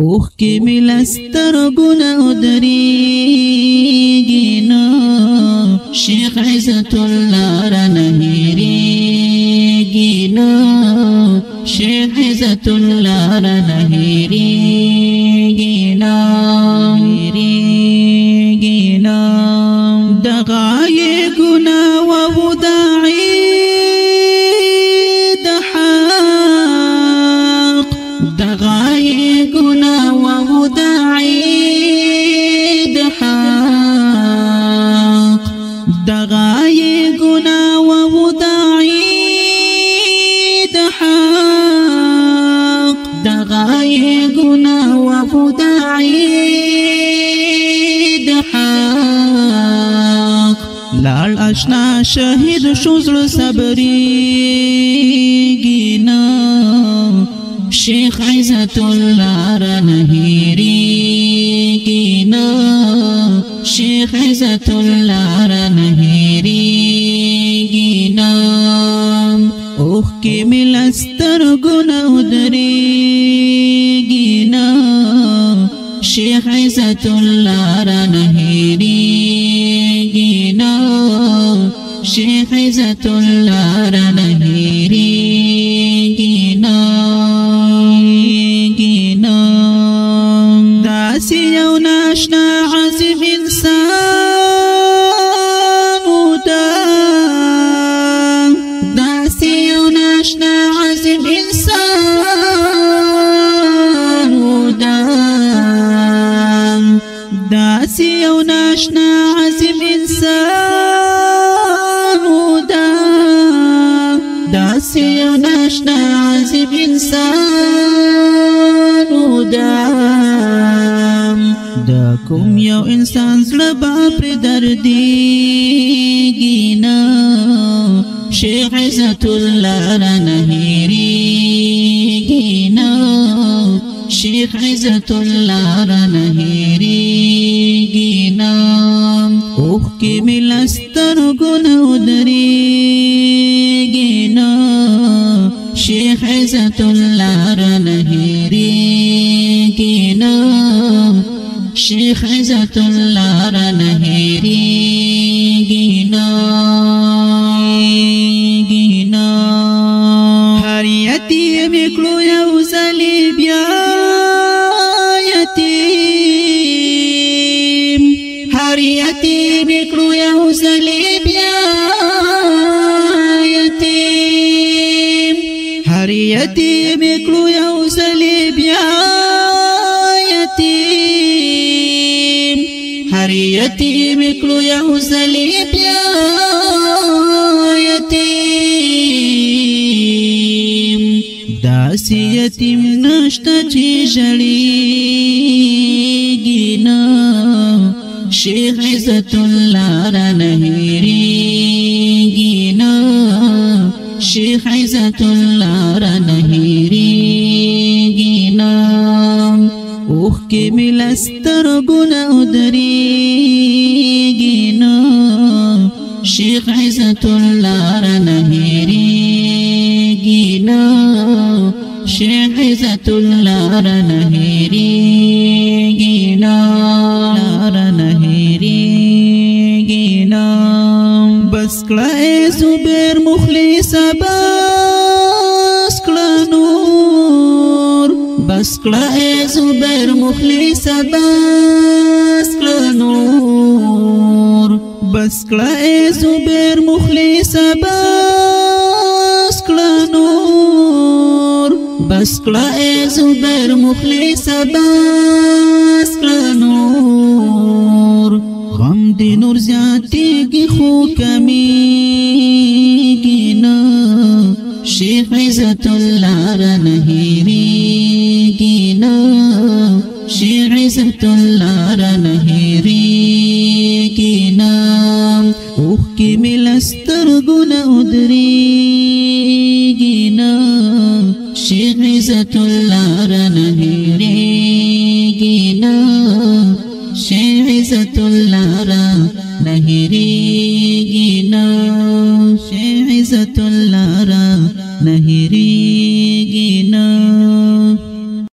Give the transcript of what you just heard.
اوخ کی ملستر گنا ادریگی نا شیخ عزت اللہ رنہیریگی نا شیخ عزت اللہ رنہیریگی نا دغای گنا ووداعی دحاق دغای گنا ووداعی دحاق دغای گنا ووداعی دحاق دغای گنا ووداعی دحاق لال اشنا شهید شوزر صبریگی نا شیخ عزت اللہ رنہیریگی نا شیخ عزت اللہ رنہیریگی نا اوخ کی ملستر گنا ادریگی نا شیخ عزت اللہ رنہیریگی نا شیخ عزت اللہ رنہیریگی نا داسی یو ناشنا عزم انسان دا داسی یو ناشنا عزم انسان دا داسی یو ناشنا عزم انسان دا داسی یو ناشنا عزم انسان دا دا کوم یو انسان زړه با پر دردیږي نه شیخ عزت الله رنهیریږي نه شیخ عزت الله رنهیریږي نه اوخ کې ملستر ګنا ودریږي نه شیخ عزت الله رنهیریږي نه شیخ عزت اللہ رنہیریگی نا ہر یتیم اکلو یو زلی بیا یتیم ہر یتیم اکلو یو زلی بیا یتیم ہر یتیم اکلو یو زلی بیا ہر یتیم اکلو یو زلی بیا یتیم داسی یتیم نشتا چی جڑیگی نا شیخ عزت اللہ رنہیریگی نا شیخ عزت اللہ رنہیریگی نا اوخ کی ملستر گنا ادریگی نا شیخ عزت اللہ رنہیریگی نا شیخ عزت اللہ رنہیریگی نا رنہیریگی نا بس کلا اے زبیر مخلص بس کلا نور بس کلا اے زبیر مخلص بس کلا نور بس کلا اے زبیر مخلص بس کلا نور بس کلا اے زبیر مخلص بس کلا نور غم دی نور زیادی کی خو کمیگی نا شیخ عزت اللہ رنہیریگی نا شیخ عزت اللہ رنہیریگی نا اوخ کی ملستر گنا ادریگی نا شیخ عزت اللہ رنہیریگی نا شیخ عزت اللہ رنہیریگی نا شیخ عزت